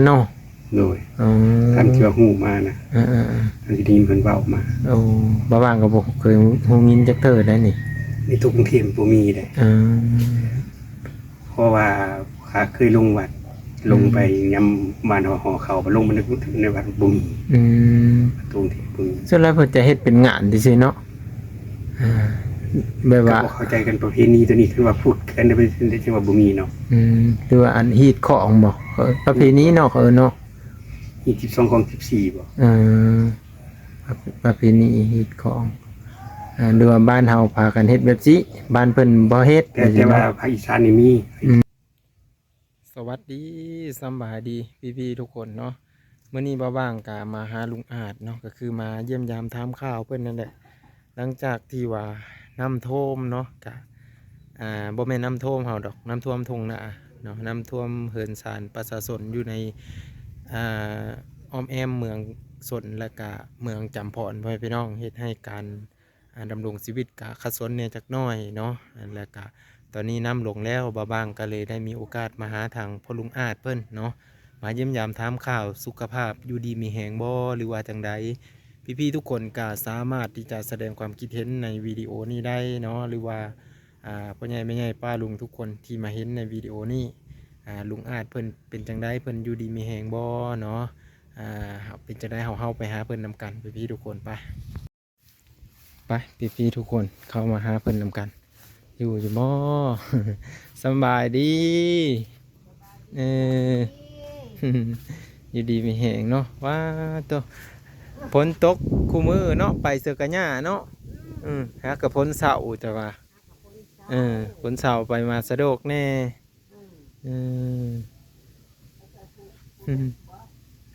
เนาะโดยอ๋อท่านเชื่อหูมานะเออท่านสิได้ยินเพิ่นเว้ามาโอ้บ่ว่างก็บ่เคยฮู้ยินจักเทื่อได้นี่ในทุกกรุงเทพบ่มีเด้เออเพราะว่าข้าเคยลงวัดลงไปยามบ้านหอเขาไปลงมาในวัดบ่มีอืมตรงที่บ่มีส่วนหลายเพิ่นจะเฮ็ดเป็นงานซื่อๆเนาะอ่าแบบก็ว่าบ่เข้าใจกันประเพณีตัวนี้คือว่าพูดกันได้เป็นจังว่าบ่มีเนาะหรือว่าอันฮีตของบ่ประเพณีเนาะเนาะอีก12ของ14บ่เออประเพณีฮีตของหรือว่าบ้านเฮาพากันเฮ็ดแบบนี้บ้านเพิ่นบ่เฮ็ดแต่ว่าภาคอีสานนี่มีสวัสดีสำบายดีพี่ๆทุกคนเนาะมื้อนี้บ่ว่างก็มาหาลุงอาจเนาะก็คือมาเยี่ยมยามถามข่าวเพิ่นนั่นแหละหลังจากที่ว่าน้ำท่วมเนาะก็บ่แม่นน้ำท่วมเฮาดอกน้ำท่วมทุ่งนาเนาะน้ำท่วมเหินสารประชาชนอยู่ในอ่าอ้อมแอมเมืองสนและก็เมืองจำพรพ่อแม่พี่น้องเฮ็ดให้การดำรงชีวิตก็ขัดสนเนี่ยจักหน่อยเนาะแล้วก็ตอนนี้น้ำลงแล้วบ่บางก็เลยได้มีโอกาสมาหาทางพ่อลุงอาจเพิ่นเนาะมาเยี่ยมยามถามข่าวสุขภาพอยู่ดีมีแหงบ่หรือว่าจังใดพี่ๆทุกคนก็สามารถที่จะแสดงความคิดเห็นในวิดีโอนี้ได้เนาะหรือว่าพ่อใหญ่แม่ใหญ่ป้าลุงทุกคนที่มาเห็นในวิดีโอนี้ลุงอาจเพิ่นเป็นจังใดเพิ่นอยู่ดีมีแหงบ่เนาะเป็นจังใดเฮาไปหาเพิ่นนำกันพี่ๆทุกคนไปพี่ๆทุกคนเข้ามาหาเพิ่นนำกันอยู่บ่ สำบายดีเออ อยู่ดีมีแหงเนาะว้าตัวฝนตกคู่มือเนาะไปเสือกะหญ้าเนาะหากับฝนเสาแต่ว่าฝนเสาไปมาสะดวกแน่เออ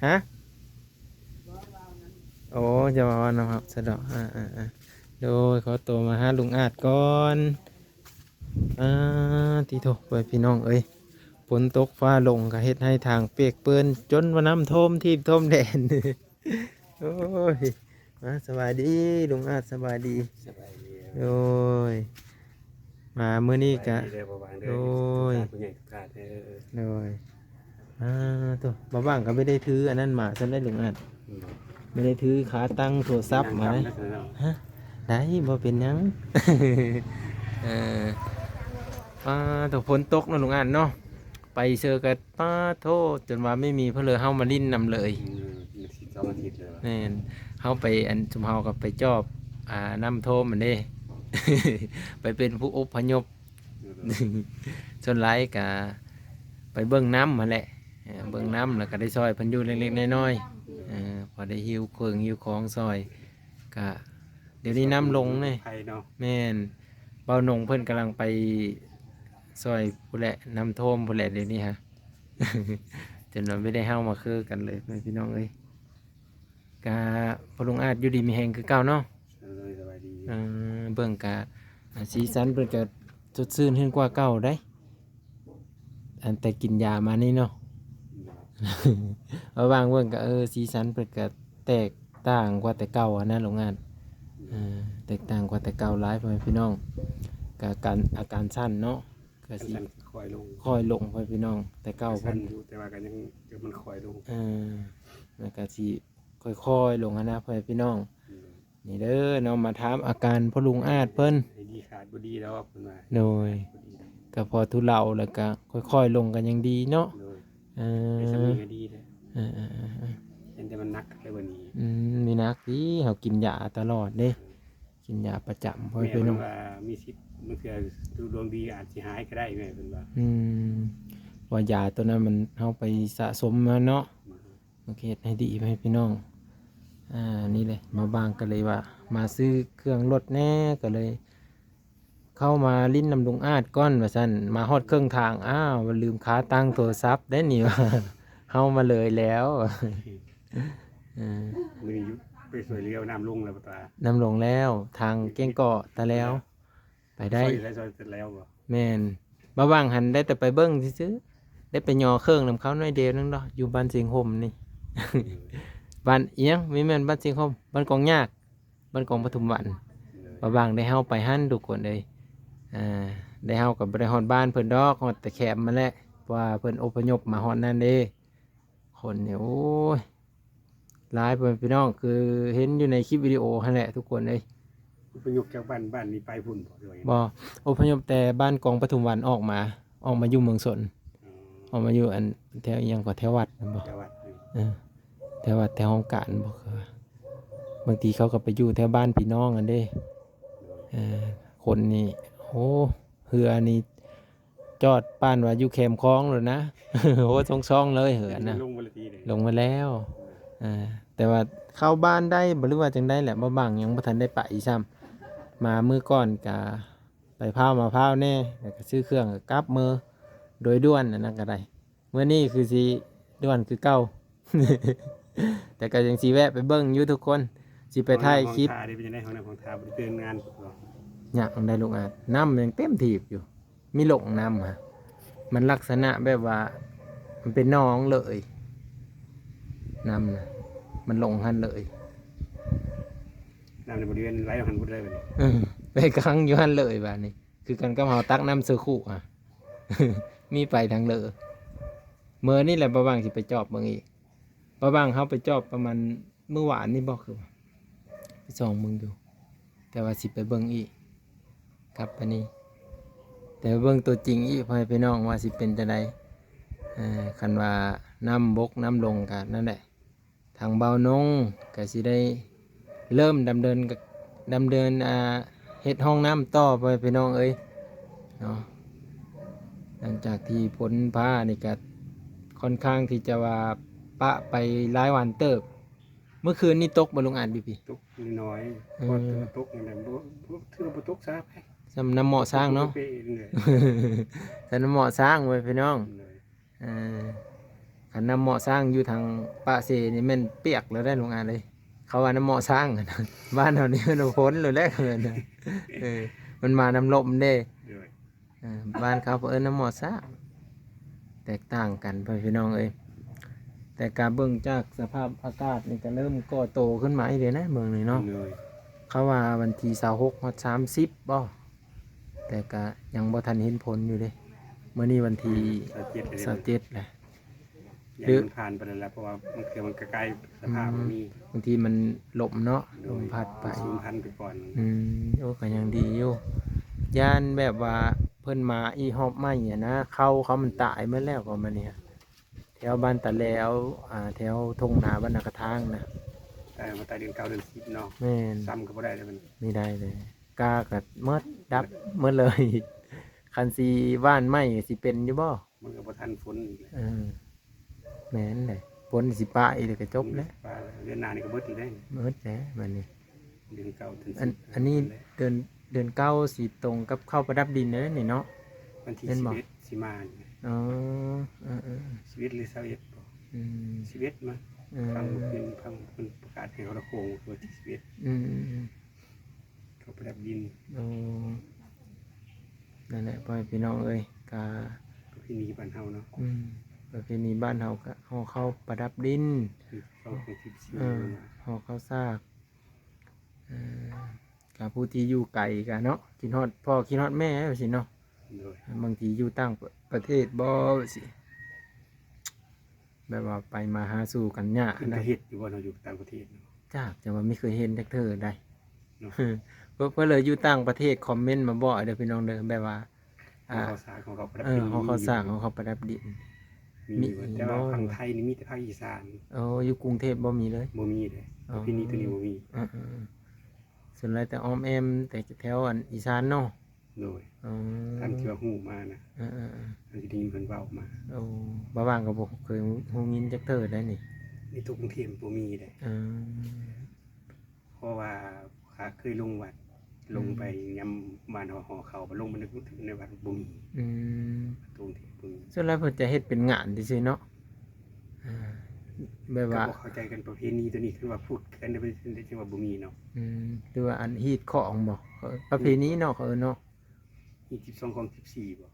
ฮะโอ้จะมาวันนะครับสะดอกโดยขอตัวมาหาลุงอาจก่อนที่โถไปพี่น้องเอ้ยฝนตกฟ้าลงก็เฮ็ดให้ทางเปียกเปื้อนจนว่าน้ำท่วมที่ท่วมแดน โอ้ยมาสบายดีลุงอาจสบายดีสบายดีโดยมาเมื่อนี้กะโดยผู้ใหญ่ทุกท่านโดยตัวบ่บ้างก็ไม่ได้ถืออันนั้นมาฉันได้ลุงอาจไม่ได้ถือขาตั้งโทรศัพท์มาเลยฮะได้บ่เป็นหยัง เออตัวฝนตกเนาะลุงอาจเนาะไปเจอกันโทษจนว่าไม่มีเพื่อเลยเฮามาลิ้นนำเลยแน่นเฮาไปอันชุมเฮากับไปจอบน้ำท่วมมันเด้ ไปเป็นผู้อพยพ ชนไร้กะไปเบิ้งน้ำมาแหละเบิ้งน้ำแล้วก็ได้ซอยเพันอยูเล็กๆน้อยๆพอได้หิวเครื่องหิวของซอยกะเดี๋ยวนี้น้ำลงเนี่ยแม่นเบาหนงเพิ่นกำลังไปซอยผู้แหละน้ำท่วมผู้แหละเดี๋ยวนี้ฮะ จนเราไม่ได้เฮ้ามาคือกันเลยพี่น้องเอ้ยกะพอลุงอาจอยู่ดีมีแหงคือเก่าเนาะเบิ่งกะสีสันเพิ่นก็สดชื่นขึ้นกว่าเก่าได้อันแต่กินยามานี่เนาะ เอาบางเบิ่งก็สีสันเพิ่นก็แตกต่างกว่าแต่เก่านะโรงงานแตกต่างกว่าแต่เก่าหลายพ่อแม่พี่น้องกะการอาการสั้นเนาะก็สิค่อยลงพ่อแม่พี่น้องแต่เก่าเพิ่นแต่ว่าก็ยังมันค่อยลงแล้วก็สิค่อยๆลงนะพ่อแม่พี่น้องนี่เด้อเนาะมาถามอาการพ่อลุงอาจเพิ่นดีขาดบ่ดีแล้วเพิ่นว่าโดยก็พอทุเลาแล้วก็ค่อยๆลงกันยังดีเนาะไปสมีก็ดีเลยแต่มันนักเลยวันนี้มีนักดีเขากินยาตลอดเด้กินยาประจำเพราะเป็นว่ามีสิทธิ์มันคือดูดวงดีอาจจะหายก็ได้แม่เป็นว่าว่ายาตัวนั้นมันเอาไปสะสมมาเนาะโอเคให้ดีให้พี่น้องนี่เลยมาบางกันเลยว่ามาซื้อเครื่องรถแน่ก็เลยเข้ามาลิ้นนำลุงอาจก้อนว่าซั่นมาฮอดเครื่องทางมันลืมขาตั้งโทรศัพท์ได้นี่ว่าเข้ามาเลยแล้วมือยุไปสวยเลี้ยวน้ำลงแล้วตาน้ำลงแล้วทางเก้งเกาะตาแล้วไปได้แล้วแม่นบ่ว่างหันได้แต่ไปเบิ้งซื้อได้ไปยอเครื่องนำเขาหน่อยเดียวนึงเนาะอยู่บ้านเสียงห่มนี่ บ้านเอียงมีแม่นบ้านเสียงห่มบ้านกองยากบ้านกองปทุมวันบ่ว่างได้เฮาไปหั่นทุกคนเลยได้เฮากับบริหารบ้านเพิ่นดอกฮอดแต่แคมมาแล้วว่าเพิ่นอพยพมาฮอดนั่นเด้ข คนเนี่ยโอ้ยหลายเพิ่นพี่น้องคือเห็นอยู่ในคลิปวิดีโอนั่นแหละทุกคนเลย อพยพจากบ้านนี้ไปพุ่นบ่ด้วย บ่อพยพแต่บ้านกองปทุมวันออกมาอยู่เมืองสนออกมาอยู่อันแถวอิหยังก็แถววัดนั่นบ่ จังหวัด เออแถววัดแถวห้องการบ่คือว่าบางทีเขาก็ไปอยู่แถวบ้านพี่น้องกันเด้เออคนนี่โอ้เหือนี่จอดป้านว่าอยู่แคมป์คลองเลยนะ โอ้ช่องๆเลยเหือนะ ลงวันละทีเลย ลงมาแล้วแต่ว่าเข้าบ้านได้บ่รู้ว่าจังได้แหละบ่บางยังบ่ทันได้ไปซ้ำมามื้อก่อนก็ไปพร้าวมาพร้าวแน่แล้วก็ซื้อเครื่องก็กลับมือโดยด่วนอันนั้นก็ได้มื้อนี้คือสิด่วนคือเก่า แต่ก็ยังสิแวะไปเบิ่งอยู่ทุกคนสิไปถ่ายคลิป ของทาได้เป็นจังได๋ของน้ำของทาบ่ได้เตือนงานบ่ อยากได้ลูกอาจน้ำยังเต็มถีบอยู่ มีหลงน้ำฮะมันลักษณะแบบว่า มันเป็นหน้องเลยน้ำนะมันลงหันเลย น้ำในบริเวณไหลออกหันบ่ได้บัดนี้ ไปครั้งอยู่หันเลยบ้านี้คือกันก็เฮาตักน้ำเสือคู่อ่ะ มีไปทางเลยเมื่อนี่แหละบ่บางสิไปจอบเมืองอีกบ่บางเฮาไปจอบประมาณเมื่อวานนี่บ่คือว่าไปส่องเมืองอยู่ แต่ว่าสิไปเบิ่งอีกครับอันนี้ แต่เบิ่งตัวจริงอีกพ่อพี่น้องว่าสิเป็นจังไดคันว่าน้ำบกน้ำลงกันนั่นแหละทางเบานงก็สิได้เริ่มดำเนินเฮ็ดห้องน้ำต่อไปพี่น้องเอ้ยเนาะหลังจากที่พ้นผ้านี่ก็ค่อนข้างที่จะว่าปะไปหลายวันเติบ เมื่อคืนนี่ตกบ่ลงอ่านพี่ ตกน้อยพอตกนั่นบ่ถือบ่ตกซะไป สำน้ำเหมาะสร้างเนาะ สำน้ำเหมาะสร้างไว้พี่น้องขันน้ำเหมาะสร้างอยู่ทางปะเซนี่แมันเปียกแล้วได้ลงอ่านเลย เขาว่าน้ำเหมาะสร้างกัน บ้านเรานี่มันพ้นเลยแรกเลยนะมันมาน้ำลมเด้บ้านเขาเอิ้นน้ำเหมาะสร้างแตกต่างกันพี่น้องเอ้ยแต่การเบิ่งจากสภาพอากาศนี่ก็เริ่มก่อโตขึ้นมาอีกเลยนะเมืองนี้เนาะเขาว่าวันที่26 ฮอด 30บ่แต่ก็ยังบ่ทันเห็นผลอยู่เด้เมื่อนี้วันที่27แหละ ยังมันผ่านไปแล้วเพราะว่ามันคือมันใกล้สภาพมันมี บางทีมันลมเนาะลมพัดไป สูญพันธุ์ไปก่อน โอ้ก็ยังดีอยู่ย่านแบบว่าเพิ่นมาอีฮอบใหม่อ่ะนะเขามันตายเมื่อแล้วก็มาเนี่ยแถวบ้านตะแล้วแถวทงนาบ้านนากระทางนะ แต่มาตายเดือน9เดือน10เนาะ แม่น ซ้ำก็บ่ได้เลยมัน ไม่ได้เลยกากัดเมื่อดับเมื่อเลย คันสีว่านไหมสิเป็นอยู่บ่ มันก็บ่ทันฝนอีกเลย แม่นเลยฝนสิปะอีกก็จบแล้ว ปลาเดือนหน้านี่ก็เบิดอีกได้ เมื่อแล้วมันนี่ เดือน9ถึง อันนี้เดือนเก้าสีตรงกับเข้าประดับดินเลยนี่เนาะ วันที่11สิมาเนี่ย อ๋อ11หรือ21บ่ 11มาฟังเพิ่นประกาศให้เขาละโคงวันที่11เขาประดับดิน นั่นแหละพ่อพี่น้องเอ้ยกา ประเพณีบ้านเฮาเนาะ ประเพณีบ้านเฮาก็เฮาเข้าประดับดิน ต้องเป็น14 เฮาเข้าซากกับผู้ที่อยู่ไกลกันเนาะกินฮอดพ่อกินฮอดแม่ว่าสิเนาะ โดย บางทีอยู่ต่างประเทศบ่ว่าสิแบบว่าไปมาหาสู่กันยาก เพิ่น นะ ก็เฮ็ดอยู่บ่เนาะอยู่ต่างประเทศเนาะ จากจะว่าไม่เคยเห็นจักเธอได้ เนาะ เพื่อเลยอยู่ต่างประเทศคอมเมนต์มาบอกเด้อพี่น้องเด้อแบบว่า เขาสร้างของเขาประดับ เขาเขาสร้างของเขาประดับดิน มีแต่ว่าฝั่งไทยนี่มีแต่ภาคอีสาน อยู่กรุงเทพบ่มีเลย บ่มีเลยประเพณีตัวนี้บ่มี ส่วนไรแต่อ้อมแอมแต่แถวอันอีสานเนาะ โดยท่านที่ว่าฮู้มานะท่านที่ได้ยินเพิ่นเว้ามา บ้าบางก็บ่เคยฮู้ยินจักเธอได้นี่ ในทุกกรุงเทพบ่มีเลยเพราะว่าข้าเคยลงวัดลงไปยามบ้านหอเขาบ่ลงมาในวัดบ่มีตรงที่บ่มี ส่วนไรเพิ่นจะเฮ็ดเป็นงานซื่อๆเนาะแบบ ก็ ว่า บ่เข้าใจกันประเพณีตัวนี้คือว่าพูดกันได้จังว่าบ่มีเนาะ หรือว่าอันฮีดของบ่ประเพณีเนาะเขาเนาะ มี12ของ14บ่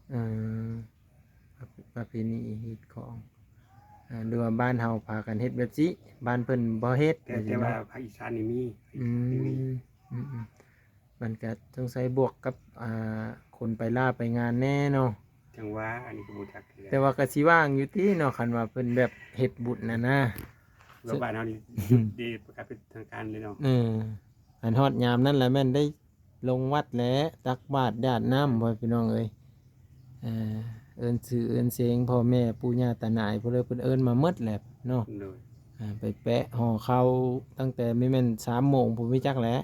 ประเพณีฮีดของหรือว่าบ้านเฮาพากันเฮ็ดแบบนี้บ้านเพิ่นบ่เฮ็ด แต่ว่าภาคอีสานนี่มีมี มันก็ต้องใช้บวกกับคนไปล่าไปงานแน่เนาะ แถ จังหว่าอันนี้ก็บ่จักคือกั แต่ น ว่าก็สิว่างอยู่ติเนาะคันว่าเพิ่นแบบเฮ็ดบุญน่ะนะ ว่าบ้านเฮานี่หยุดดีประกาศเป็นทางการเลยเนาะ เอออันฮอดยามนั้นแหละแม่นได้ลงวัดแล้วตักบาตรญาติน้ำพ่อพี่น้องเอ้ยเออเอิ้นชื่อเอิ้นเสียงพ่อแม่ปู่ย่าตานายเพิ่นเลยเพิ่นเอิ้นมาหมดแหละเนาะ โดย ไปแปะห่อข้าวตั้งแต่ไม่แม่น3 โมงผมไม่จักแหล้ว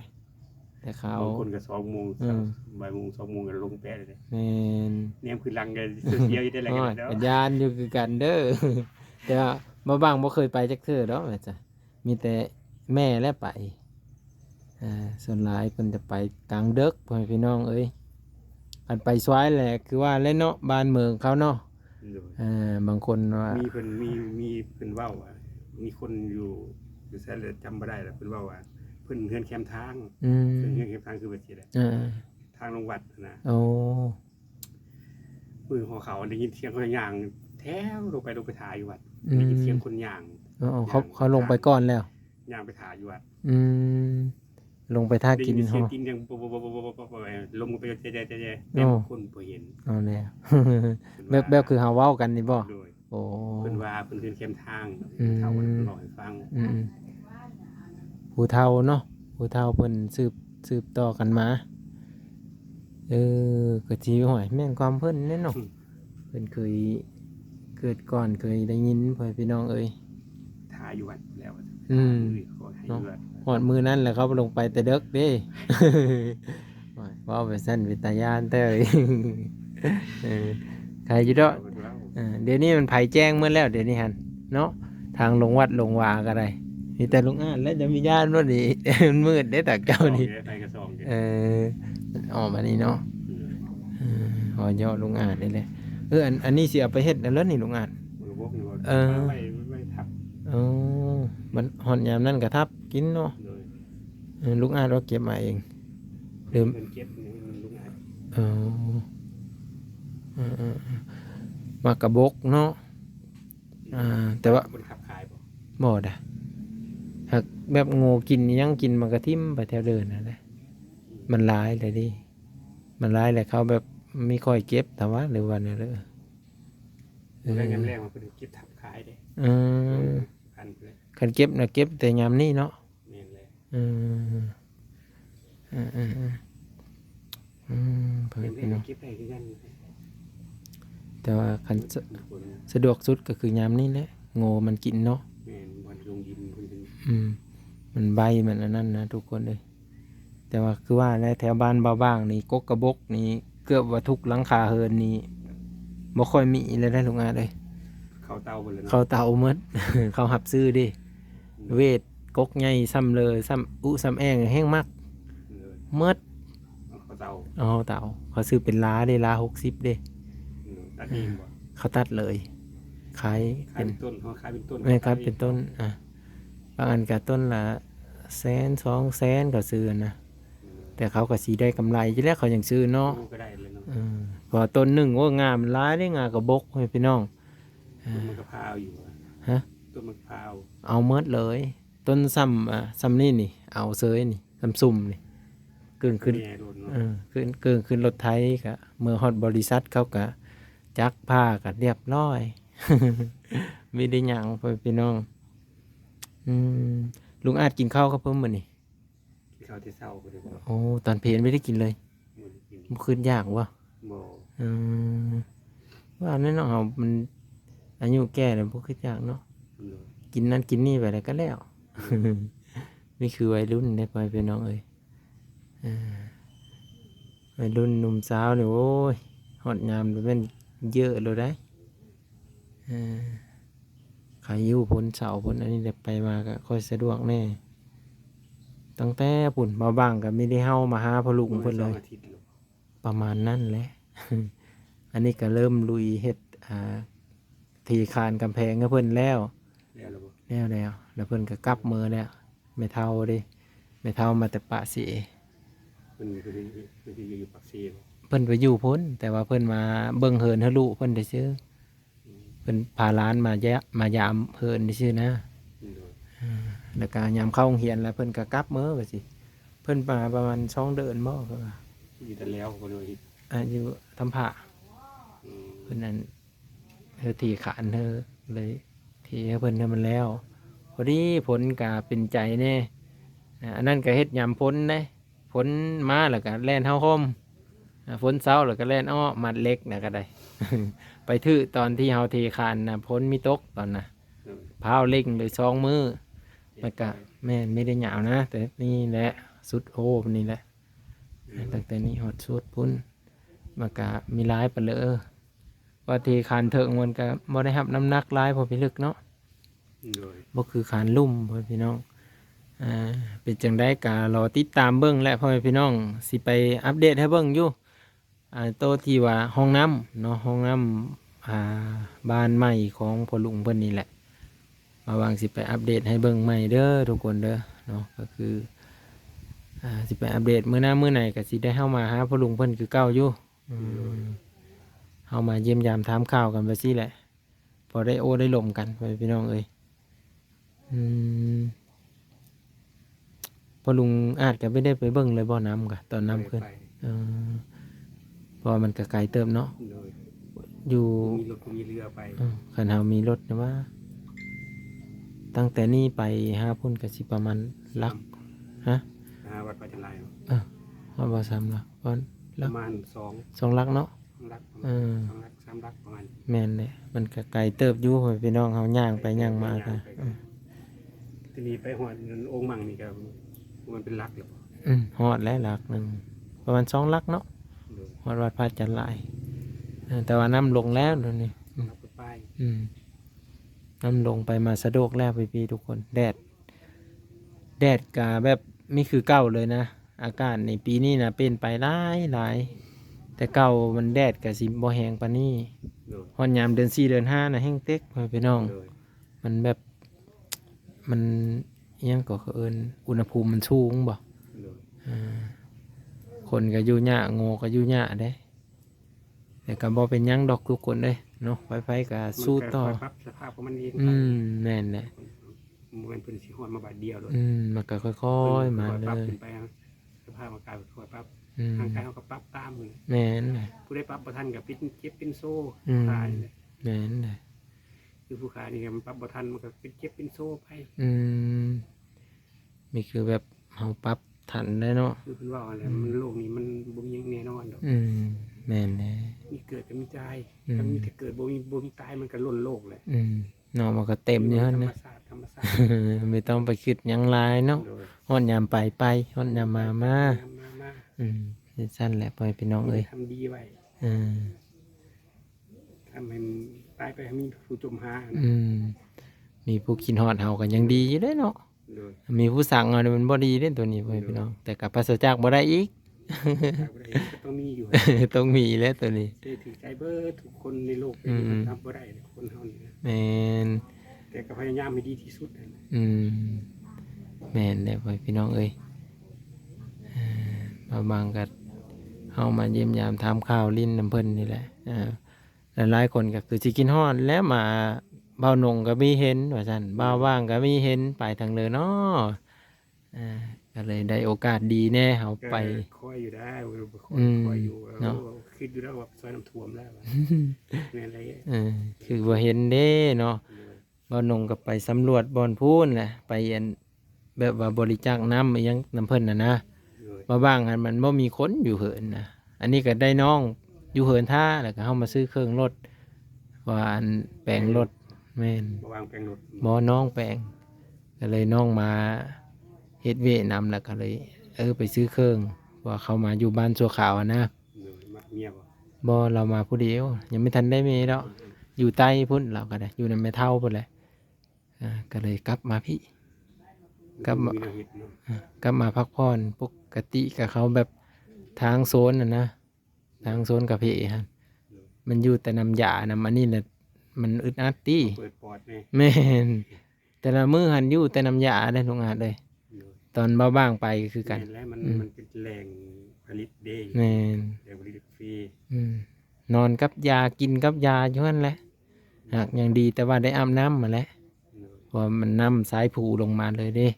แต่ข้าว บางคนก็2โมง อืม บ่ายโมง2โมงก็ลงแปะเลย แม่น แนมคือลังกันเสียวอยู่ได้แหละ อ้ กั อน ย เนาะ กัญญานอยู่คือกันเด้อ แต่ว่าบ่บางบ่เคยไปจักเทื่อดอกแม่จ้ะมีแต่แม่และไปส่วนหลายเพิ่นจะไปกลางดึกพ่อแม่พี่น้องเอ้ยอันไปสวายแหละคือว่าเล่นเนาะบ้านเมืองเขาเนาะ โดย บางคนว่า มีเพิ่นเพิ่นเว้าว่ามีคนอยู่แซ่เลยจำบ่ได้แล้วเพิ่นเว้าว่าเพิ่นเฮือนแคมทาง อืม เฮือนแคมทางคือแบบนี้แหละ อ่า ทางลงวัดนะ โอ้ มือหัวเขาได้ยินเสียงคนย่างแถวลงไปถ่ายอยู่วัด อืม ได้ยินเสียงคนย่าง อ๋อเขาลงไปก่อนแล้ว ย่างไปถ่ายอยู่วัด อืมลงไปท่า ได้ กิน ยินเสียง ห่อ ตีนยังปุ๊บลงไปเจ๊ๆๆๆ โอ้ เต็มคนบ่เห็น เอาแล้ว เพิ่น แบบคือเฮาเว้ากันนี่บ่ โดย โอ้ เพิ่นว่าเพิ่นเฮือนแคมทาง อืม เขาเพิ่นบอกให้ฟัง อืมผู้เฒ่าเนาะผู้เฒ่าเพิ่นสืบต่อกันมาก็สิห้อยแม่นความเพิ่นแน่เนาะเพิ่นเคยเกิดก่อนเคยได้ยินพ่อพี่น้องเอ้ย ถ่ายอยู่วัดแล้ว อืม ขอให้อยู่วัด ฮอดมื้อนั้นแหละเขาลงไปแต่ดึกเด้ ว้าวไปซั่นเป็นตาย่านเต้ย เออใครอยู่ดอก เพิ่นเว้า เดี๋ยวนี้มันไผแจ้งเมื่อแล้วเดี๋ยวนี้หันเนาะทางลงวัดลงวาก็ได้มีแต่ลงอ่านแล้วจะมีญาติว่านี่ มันมืดได้แต่เจ้านี่ ไปกระซองเด้ เออออกมานี่เนาะหอยอดลงอ่านนี่แหละอันนี้สิเอาไปเฮ็ดแล้วนี่ลงอ่าน มือวกนี่ว่า เออ ไม่ทับ อ๋อมันหอนยามนั้นก็ทับกินเนาะ เลย ลุงอ่านเราเก็บมาเองลืม เงินเก็บนี่มันลุงอาจ อ๋อมากระบกเนาะแต่ว่า คนขับขายบ่ บ่ได้หากแบบโง่กินยังกินมันก็ทิ่มไปแถวเดินนั่นแหละมันร้ายเลยดิมันร้ายเลยเขาแบบไม่ค่อยเก็บแต่ว่าหรือว่าเนี่ยเลย แล้วยามแรกมันเป็นเก็บทับขายเด้ อืม พันเลย คันเก็บนะเก็บแต่ยามนี้เนาะ แม่นเลย อืมเพิ่ เห็ น น พี่น้อง เก็บได้คือกัน แต่ว่าคัน คน สะดวกสุดก็คือยามนี้แหละโง่มันกินเนาะ แม่นบ่ลงดินเพิ่นเป็น มันใบมันอันนั้นนะทุกคนเลยแต่ว่าคือว่าในแถวบ้านเบาบ้างนี่กกกระบกนี่เกือบว่าทุกหลังคาเฮินนี่บ่ค่อยมีเลยได้ลุงอาเลย เข้าเตาบ่เลย เขาเตาหมด เขาหับซื้อดิเวทกกใหญ่ซ้ำเลยซ้ำซ้ำแองแห้งมาก เลย หมด เข้าเตา เอาเตาเขาซื้อเป็นล้าเด้ล้า60เด้ ตัดเองบ่ เขาตัดเลยขาย ขา เป็ ย น เป็นต้นเขาขายเป็นต้น ไม่ครับเป็นต้นบางอันก็ต้นละ100,000-200,000ก็ซื้อนะแต่เขาก็สีได้กำไรอยู่แล้วเขายังซื้อเนาะ ก็ได้เลยเนาะ พอต้นหนึ่งว่างามหลายได้งากระบกให้พี่น้อง ต้นมันก็พร้าวอยู่ ฮะ ต้นมันพร้าว เอาเมดเลย ต้นซ้ำนี่นี่ เอาเซยนี่ซ้ำซุ่มนี่เกินขึ้น แม่โดนเนาะ ขึ้นรถไถกะเมื่อฮอดบริษัทเขากะจักผ้ากัเรียบร้อย มีได้หยังไปพี่น้องลุงอาจกินข้าวกับเพิ่มมื้อนี่ ที่เขาที่เศร้าก็ได้บ่ โอ้ตอนเพลนไม่ได้กินเลย บ่ได้กิน มันขึ้นยากวะ บ่ ว่าแน่นอนเอามันอายุแก่แล้วพวกขึ้นยากเนาะ เลย กินนั้นกินนี่ไปแล้วก็แล้ว นี่คือวัยรุ่นได้ไปเป็นน้องเอ้ยวัยรุ่นหนุ่มสาวเนี่ยโอ้ยฮอดยามเป็นเยอะเลยได้ขายอยู่พ้นเสาพ้นอันนี้เดี๋ยวไปมาก็ค่อยสะดวกแน่ตั้งแต่ปุ่นมาบ้างก็ไม่ได้เฮามาหาพอลุงเพิ่นเลย 2 อาทิตย์ลูก ประมาณนั้นแหละ อันนี้ก็เริ่มลุยเฮ็ดทีคานกำแพงให้เพิ่นแล้ว แล้วล่ะบ่ แล้วเพิ่นก็กลับมือแล้วไม่เท่าเดิไม่เท่ามาแต่ปะสิ เพิ่นอยู่ปากเสียบ่ เพิ่นไปอยู่พ้นแต่ว่าเพิ่นมาเบิ่งเฮินให้ลูกเพิ่นได้ซื้อเพิ่นพาหลานมายามเฮินได้ซื้อนะ เลย แล้วก็ยามเข้าโรงเรียนแล้วเพิ่นก็กลับมื้อว่าสิเพิ่นมาประมาณ2 เดือนบ่ก็ว่า อยู่แต่แล้วก็เลย อยู่ทำผ้า อืม เพิ่นนั้นเธอที่ขานเธอเลยที่ให้เพิ่นให้มันแล้วพอดีผลก็เป็นใจแน่อันนั้นก็เฮ็ดยามพ้นได้ฝนมาแล้วก็แล่นเฮาห่มฝนเช้าแล้วก็แล่นอ้อมัดเล็กนะก็ได้ ไปทื่อตอนที่เฮาเทคานนะพ้นมีตกตอนน่ะ โดย พาวเล็กเลยสองมือ เฮ็ มัน ด ก็ ไป แม่นไม่ได้หยาวนะ แต่นี่แหละสุดโอ้นี่แหละตั้งแต่นี้หดสุดพุ่นมันก็มีร้ายไปเลยว่าเทคานเถิงมันก็บ่ได้รับน้ำหนักร้ายพอพิลึกเนาะ โดย บ่คือคานลุ่มพ่อพี่น้องเป็นจังได้กะรอติดตามเบิ่งและพ่อพี่น้องสิไปอัปเดตให้เบิ่งอยู่โตะที่ว่าห้องน้ำเนาะห้องน้ำบ้านใหม่ของพ่อลุงเพิ่นนี่แหละมาวางสิไปอัปเดตให้เบิ่งใหม่เด้อทุกคนเด้อเนาะก็คือสิไปอัปเดตมื้อหน้ามื้อไหนก็สิได้เข้ามาหาพ่อลุงเพิ่นคือเก่าอยู่เฮามาเยี่ยมยามถามข่าวกันไปซี่แหละพอได้โอ้ได้ลมกันพ่อพี่น้องเอ้ยพอลุงอาจก็ไม่ได้ไปเบิ่งเลยบ่อน้ำกะตอนน้ำขึ้น ไป เพราะมันก็ไกลเติมเนาะ โดย อยู่ มีรถมีเรือไป คันเฮามีรถนะว่า ตั้งแต่นี้ไปหาพุ่นก็สิประมาณลักฮะ วัดปาจันไร ว่าบ่ซ้ำลักว่า ป ลัก ระมาณสองลักเนาะ 2 ลักประ เอ มาณ อ 2 ลัก 3 ลักประมาณ แม่นเลยมันก็ไกลเติบอยู่พ่อพี่น้องเฮาย่างไปย่างมาก็ ทีนี้ไปหอดองค์มั่งนี่ก็มันเป็นลักหรือเปล่า ฮอดแล้วลักหนึงประมาณ2ลักเนาะ โดย ฮอดวัดพระจันทร์หลายแต่ว่าน้ำลงแล้วเดี๋ยวนี้ ลักไปป้าย น้ำลงไปมาสะดวกแล้วพี่ๆทุกคนแดดกาแบบไม่คือเก่าเลยนะ อากาศในปีนี้นะเป็นไปหลายแต่เก่ามันแดดกะสิบ่แห้งปานนี้ โดย ฮอดยามเดือน4เดือน5น่ะแห้งเต็กพี่น้อง โดย มันแบบมันอิหยังก็เอิ้นอุณหภูมิมันสูงบ่ โดย คนก็อยู่ยากโง่ก็อยู่ยากเด้แต่ก็บ่เป็นหยังดอกทุกคนเด้เนาะไฟก็สู้ต่อ มันก็ค่อยปรับสภาพของมันเอง แม่นแหละ มันเป็นสิหอดมาบาทเดียวเลย มันก็ค่อยๆมา ค่อย เล ปรับ ย ขึ้นไปสภาพอากาศค่อยปรับ อืม ทางกายเขาก็ปรับตามเลย แม่นแหละ ผู้ได้ปรับบ่ทันกับเป็นเจ็บเป็นโซ่ อืม ขายเลย แม่นแหละ คือผู้ขายนี่ก็มันปรับบ่ทันมันก็เป็นเจ็บเป็นโซ่ไป มีคือแบบเฮาปรับทันได้เนาะ คือเพิ่นว่าอะไรมันโลกนี้มันบ่มีหยังแน่นอนดอก แม่นแหละ มีเกิดก็มีตาย อืม ถ้ามีแต่เกิดบ่มีตายมันก็ล้นโลกเลย เนาะมันก็เต็มอยู่ ธร หั่น รม นะ ศาสตร์ธรรมศาสตร์ ไม่ต้องไปคิดหยังหลายเนาะ โดย ฮอดยามไปฮอดยามมา มา สั้นแหละพ่อพี่น้องเอ้ย ทำดีไว้ อืม ทำให้มันตายไปให้มีผู้จมหานะ มีผู้คิดฮอดเฮาก็ยังดีอยู่เด้เนาะ โดย มีผู้สั่งเอามันบ่ดีเด้ตัวนี้พ่อพี่น้อง แต่ก็ปราศจากบ่ได้อีก ถ้าบ่ได้ก็ต้องมีอยู่ ต้องมีแล้วตัวนี้ ได้ถือใจเบิดทุกคนในโลก อืม ทำบ่ได้เลยคนเฮานี่นะ แม่น แต่ก็พยายามให้ดีที่สุดนะ แม่นได้พ่อพี่น้องเอ้ยมาบางก็เฮามาเยี่ยมยามถามข่าวลิ้นน้ำเพิ่นนี่แหละหลายๆคนก็คือสิกินฮอดแล้วมาเบาหนงก็มีเห็นว่าซั่นเบาว่างก็มีเห็นไปทางเลยเนาะก็เลยได้โอกาสดีแน่เฮา ก็ ไป คอยอยู่ได้ค อืม อยอยู่ เนาะ คิดอยู่แล้วว่าซอยน้ำท่วมแล้วว่าแม่นอะไร คือบ่เห็นเด้เนาะเบาหนงก็ไปสำรวจบ่อนพูนแหละไปอันแบบว่าบริจาคน้ำอิหยังน้ำเพิ่นน่ะนะ มาบ้างอันมันบ่มีคนอยู่เหินนะอันนี้ก็ได้น้องอยู่เหินท่าแล้วก็เฮามาซื้อเครื่องรถว่าอันแปลงรถแม่น วางแปลงรถ บ่น้องแปลงก็เลยน้องมาเฮ็ดเวยนำแล้วก็เลย ไปซื้อเครื่องว่าเขามาอยู่บ้านชั่วคราวอะนะ มาเมียบ่ บ่เรามาผู้เดียว ยังไม่ทันได้มีดอกอยู่ใต้พุ่นเราก็ได้อยู่ในแม่เฒ่าพุ่นแหละก็เลยกลับมาพี่ กลับมา แนวเฮ็ดเนาะ ก็มาพักผ่อนปกติกับเขาแบบทางโซนนะทางโซนกับเพฮะมันอยู่แต่น้ำยานะมันนี่แหละมันอึดอัดตี เปิดปอดแน่ แม่นแต่ละมือหันอยู่แต่น้ำยาได้ลงอาจเลย ตอนเบาบ้างไปคือกัน แม่นแล้วมัน อืม มันเป็นแหล่งผลิตเด้ แม่น แหล่งผลิตฟรี นอนกับยากินกับยาอยู่นั่นแหละหากยังดีแต่ว่าได้อาบน้ำมาแล้วเพราะมันน้ำสายผูลงมาเลยเด้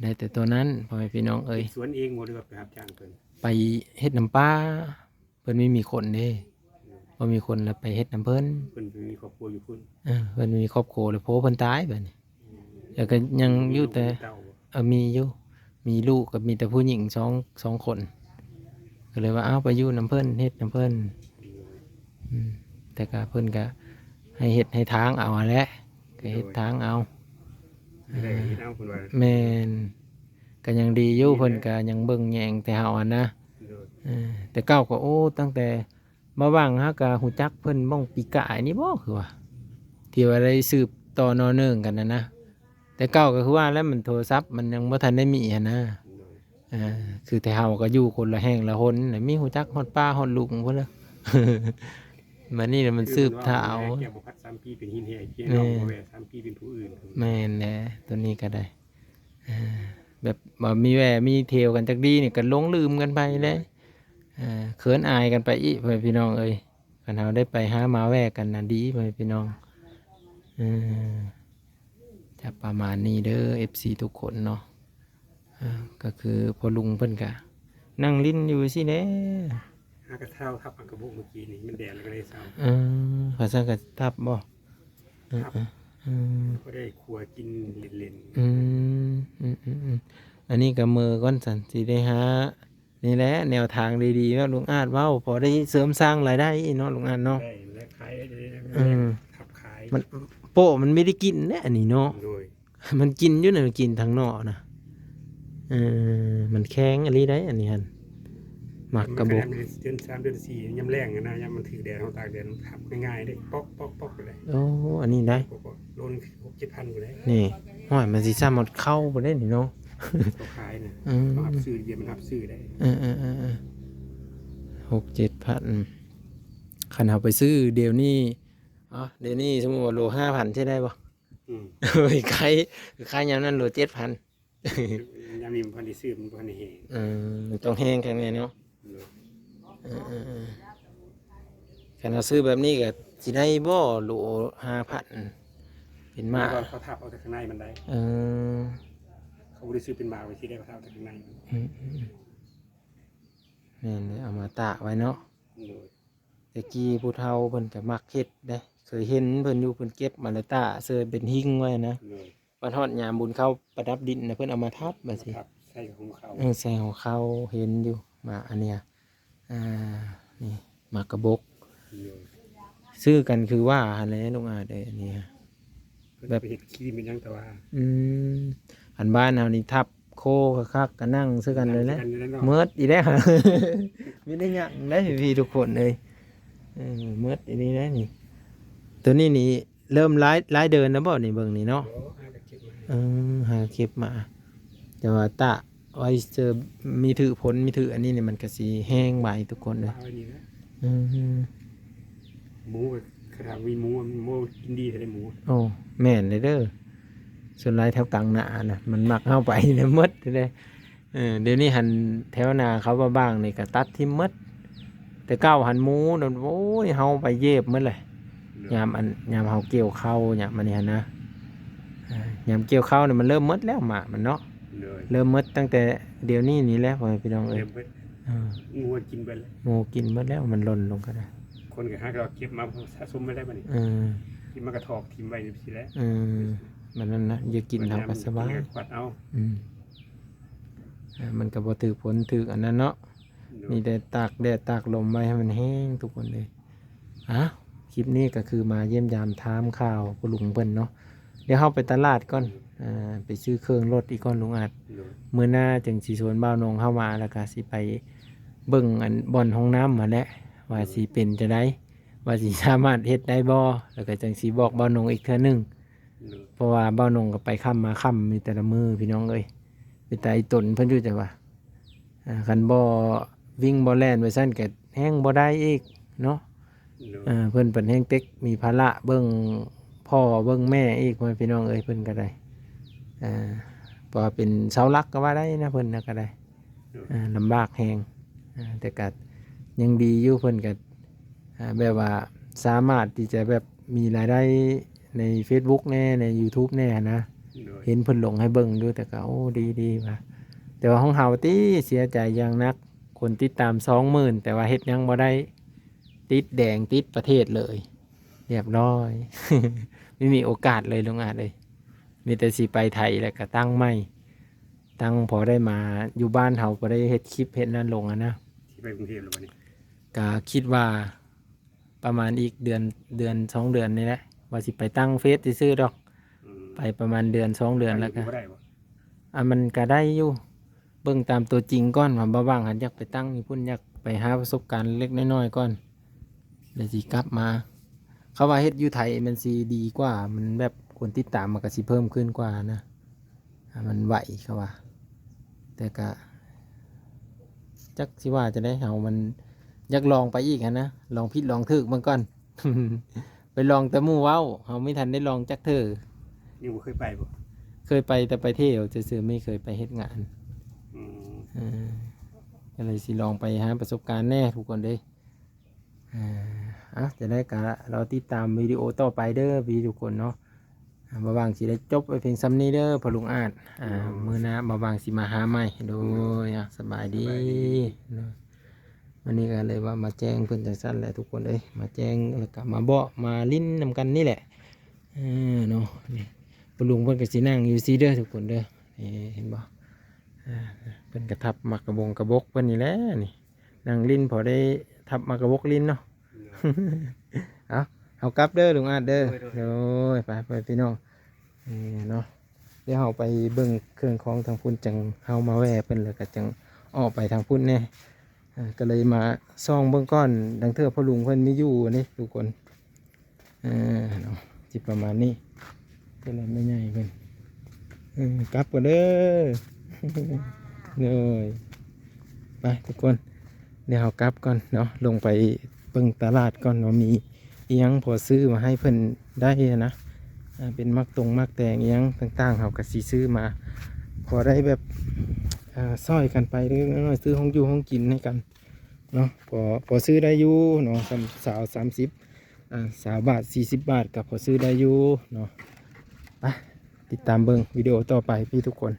ได้แต่ตัวนั้นพ่อแม่พี่น้องเอ้ย สวนเองหมดเลยครับไปรับจ้างเพิ่น ไปเฮ็ดน้ำปลาเพิ่นไม่มีคนเด้ อมีคนแล้วไปเฮ็ดน้ำเพิ่น เพิ่นมีครอบครัวอยู่พุ่น เพิ่นมีครอบครัวแล้วโพเพิ่นตายบัดนี้แล้วก็ยังอยู่แต่ มีลูกมีเต้าบ่ มีอยู่มีลูกกับมีแต่ผู้หญิงสองคนก็เลยว่าเอาไปอยู่น้ำเพิ่นเฮ็ดน้ำเพิ่นอืมแต่ก็เพิ่นก็ให้เฮ็ดให้ทางเอาหั้นแหละก็เฮ็ดทางเอา ไม่ได้เฮ็ดเอาเพิ่นว่า แม่นก็ยังดีอยู่เพิ่นก็ยังเบิ่งแยงแต่เฮาอะนะ โดย แต่เก้าก็โอ้ตั้งแต่มาว่างฮะก็ฮู้จักเพิ่นบ้องปีกายนี่บ่คือว่าที่ว่าได้สืบต่อนอเนื่องกันนะแต่เก้าก็คือว่าแล้วมันโทรศัพท์มันยังบ่ทันได้มีหันนะ โดย คือแต่เฮาก็อยู่คนละแห่งละหนน่ะมีฮู้จักฮอดป้าฮอดลุงพุ่นละ มันนี่น่ะมันสืบเท้า แก้บ่พัด3ปีเป็นหินแห่เพียงน้องบ่แว่3ปีเป็นผู้อื่น แม่นแหละตัวนี้ก็ได้แบบบ่มีแวมีเทวกันจักดีนี่ก็หลงลืมกันไปเลยเขินอายกันไปอีกพ่อแม่พี่น้องเอ้ยคันเฮาได้ไปหามาแวกันน่ะดีพ่อแม่พี่น้องจะประมาณนี้เด้อ FC ทุกคนเนาะก็คือพอลุงเพิ่นก็นั่งลิ้นอยู่สิแหน่ หากระเท้าทับอังกระบุกเมื่อกี้นี่มันแดดแล้วก็เลยเศร้า ภาษาก็ทับบ่ ทับก็ได้ครัวกินเล่น อันนี้ก็มือก้อนสันสิได้หานี่แหละแนวทางดีๆเนาะลุงอาจเว้าพอได้เสริมสร้างรายได้เนาะลุงอาจ ๆ เนาะ ได้และขายได้ทับขาย มันโปะมันไม่ได้กินแน่อันนี้เนาะ โดย มันกินอยู่น่ะมันกินทางนอกนะมันแข็งอะไรได้อันนี้หั่นหมักกระบอก เดือน3เดือน4ยามแรงนะยามมันถือแดดเฮาตากแดดทับง่ายๆได้ป๊อกๆๆไปเลย โอ้อันนี้ได้ โลน 6-7,000ไปเลย นี่ห้อยมันสิซ้ำหมดเข้าบ่ได้นี่เนาะ เขาขายน่ะ อืม เขารับซื้อเดี๋ยวมันรับซื้อได้ 6-7 พันคันเอาไปซื้อเดี๋ยวนี้เดี๋ยวนี้สมมติว่าโล5,000ใช่ได้ป่ะ อืม เฮ้ยขายยามนั้นโล7,000 ยามนี้มันพันได้ซื้อมันพันได้แห้ง มันต้องแห้งแค่นี้เนาะ โดย คันเอาซื้อแบบนี้ก็สิได้บ่โล5,000เป็นมา แล้วก็เขาทับเอาแต่ข้างในมันได้ เออ เขาบ่ได้ซื้อเป็นบาทไว้ที่ได้เขาทับเอาแต่ข้างในมัน นี่นเอามาตากไว้เนาะ โดย แต่กี้ผู้เฒ่าเพิ่นก็มักเฮ็ดได้เคยเห็นเพิ่นอยู่เพิ่นเก็บมาแล้วตาเสื้อเป็นหิ้งไว้นะ โดย วันฮอดยามบุญเข้าประดับดินนะเพิ่นเอามาทับบัดสิ ทับใส่ของเขา ใส่ของเขาเห็นอยู่มาอันเนี้ยนี่หมากกระบก โดย ซื้อกันคือว่าอะไรลุงอาจอันนี้ เพิ่นไปเฮ็ดขี้มันยังแต่ว่า อันบ้านเฮานี่ทับโคคักๆก็นั่งซื้อกันเลยแหละ นั่งกันเนาะ เมิดอีแล้ว มีได้หยังได้พี่ทุกคนเลยเมิดอีนี้ได้นี่ ตัวนี้นี่เริ่มร้ายเดินแล้วบ่นี่เบิ่งนี่เนาะ โอ้หาเก็บมา หาเก็บมา แต่ว่าตะไว้เจอมีถือผลมีถืออันนี้เนี่ยมันก็สีแห้งไว้ทุกคนเลย เอาไว้นี่นะ อืม หมูก็ขนาดมีหมูกินดีแต่ได้หมู โอ้แม่นเลยเด้อส่วนไรแถวกลางหนาน่ะมันมักเข้าไปเนี่ยมดเลยเดี๋ยวนี้หันแถวนาเขาบ้างนี่ก็ตัดทิ่มมด แต่เก้าหันหมูโดนโอ้ยเฮาไปเย็บหมดเลยยามเฮาเกี่ยวเข้าเนี่ยมันนี่นะยามเกี่ยวเข้าเนี่ยมันเริ่มมดแล้วหมามันเนาะ เลย เริ่มมดตั้งแต่เดี๋ยวนี้นี่แหล้วพี่น้องเอ้ย เริ่มเบิดงูกินไปเลย หมูกินหมดแล้วมันหล่นลงก็ได้ คนก็หาเราเก็บมาสะสมไม่ได้บัดนี้ อืม ที่มากระทอกทิ้งไว้อยู่สิแล้ว มันนั่นนะอย่ากินทางปัสสาวะ ขวัดเอา มันก็บ่ถือผลถืออันนั้นเนาะมีแต่ตากแดดตากลมไว้ให้มันแห้งทุกคนเลยคลิปนี้ก็คือมาเยี่ยมยามถามข่าวคุณลุงเพิ่นเนาะเดี๋ยวเข้าไปตลาดก่อนไปซื้อเครื่องรถอีกก่อนลุงอาจมื้อหน้าจังสิชวนบ่าวนงเข้ามาแล้วก็สิไปเบิ่งอันบ่อนห้องน้ำมาแล้วว่าสิเป็นจะได้ว่าสิสามารถเฮ็ดได้บ่แล้วก็จังสิบอกบ่าวนงอีกเทื่อนึงเพราะว่าบ่าวนงก็ไปค่ำมาค่ำมีแต่ละมื้อพี่น้องเอ้ยไปแต่อีตนเพิ่นอยู่แต่ว่าคันบ่วิ่งบ่แล่นไว้ซั่นก็แห้งบ่ได้อีกเนาะเพิ่นเป็นแห้งเต็กมีภาระเบิ่งพ่อเบิ่งแม่อีกพ่อพี่น้องเอ้ยเพิ่นก็ได้พอเป็นเสาหลักก็ว่าได้นะเพิ่นน่ะก็ได้ลำบากแฮงแต่ก็ยังดีอยู่เพิ่นก็แบบว่าสามารถที่จะแบบมีรายได้ใน Facebook แน่ใน YouTube แน่นะเห็นเพิ่นลงให้เบิ่งดูแต่ก็โอ้ดีๆว่ะแต่ว่าของเฮาติเสียใจอย่างนักคนติดตาม 20,000แต่ว่าเฮ็ดยังบ่ได้ ติดแดงติดประเทศเลยเรียบร้อย ไม่มีโอกาสเลยลุงอาจเลยมีแต่สิไปไทยแล้วก็ตั้งไม่ตั้งพอได้มาอยู่บ้านเฮาก็ได้เฮ็ดคลิปเฮ็ดนั่นลงอะนะ ที่ไปกรุงเทพแล้ววันนี้ ก็คิดว่าประมาณอีกเดือน2 เดือนนี่แหละว่าสิไปตั้งเฟซซื่อๆดอก อืม ไปประมาณเดือน2 เดือนแล้วก็ บ่ได้บ่ มันก็ได้อยู่เบิ่งตามตัวจริงก่อนว่าบ่ว่างหันอยากไปตั้งอยู่พุ่นอยากไปหาประสบการณ์เล็กน้อยๆก่อนเดี๋ยวสิกลับมาเขาว่าเฮ็ดอยู่ไทยมันสิดีกว่ามันแบบคนติดตามมันก็สิเพิ่มขึ้นกว่านะมันไหวเขาว่าแต่ก็จักสิว่าจะได้เฮามันอยากลองไปอีกหั้นนะลองผิดลองถูกเบิ่งก่อน ไปลองแต่หมู่เว้าเฮาไม่ทันได้ลองจักเทื่อ ยังบ่เคยไปบ่ เคยไปแต่ไปเที่ยวซื่อๆไม่เคยไปเฮ็ดงาน อืม ก็เลยสิลองไปหาประสบการณ์แน่ทุกคนเด้จะได้กะเราติดตามวิดีโอต่อไปเด้อพี่ทุกคนเนาะบาวางสิได้จบไปเพียงซ้ำนี้เด้อพอลุงอาจมื้อหน้าบาวางสิมาหาใหม่โดยสบายดีเนาะวันนี้ก็เลยว่ามาแจ้งเพิ่นจังซั่นแหละทุกคนเอ้ยมาแจ้งแล้วก็มาเบาะมาลิ้นนำกันนี่แหละเนาะนี่พอลุงเพิ่นก็สินั่งอยู่ซีเด้อทุกคนเด้อนี่เห็นบ่เพิ่นกระทับมักกระบงกระบกเพิ่นนี่แหละนี่นั่งลิ้นพอได้ทับมักกระบกลิ้นเนาะ เอากลับเด้อลุงอาจเด้อโดยไปพี่น้องเนาะเดี๋ยวเราไปเบิ่งเครื่องของทางพุ่นจังเฮามาแว่เพิ่นแล้วก็จังออกไปทางพุ่นแน่ก็เลยมาซ่องเบิ่งก้อนดังเทื่อพ่อลุงเพิ่นมีอยู่นี่ทุกคนเนาะจิประมาณนี้ก็เลยไม่ใหญ่เพิ่นกลับกันเด้อ เลยไปทุกคนเดี๋ยวเรากลับก่อนเนาะลงไปเบิ่งตลาดก่อนว่ามีอิหยังพอซื้อมาให้เพิ่นได้นะเป็นมักมักแตงอิหยังต่างๆเขาก็สิซื้อมาพอได้แบบซ้อยกันไปเล็กน้อยซื้อห้องอยู่ห้องกินให้กันเนาะพอซื้อได้อยู่เนาะสาว30 3 บาท40 บาทกับพอซื้อได้อยู่เนาะไปติดตามเบิ่งวิดีโอต่อไปพี่ทุกคน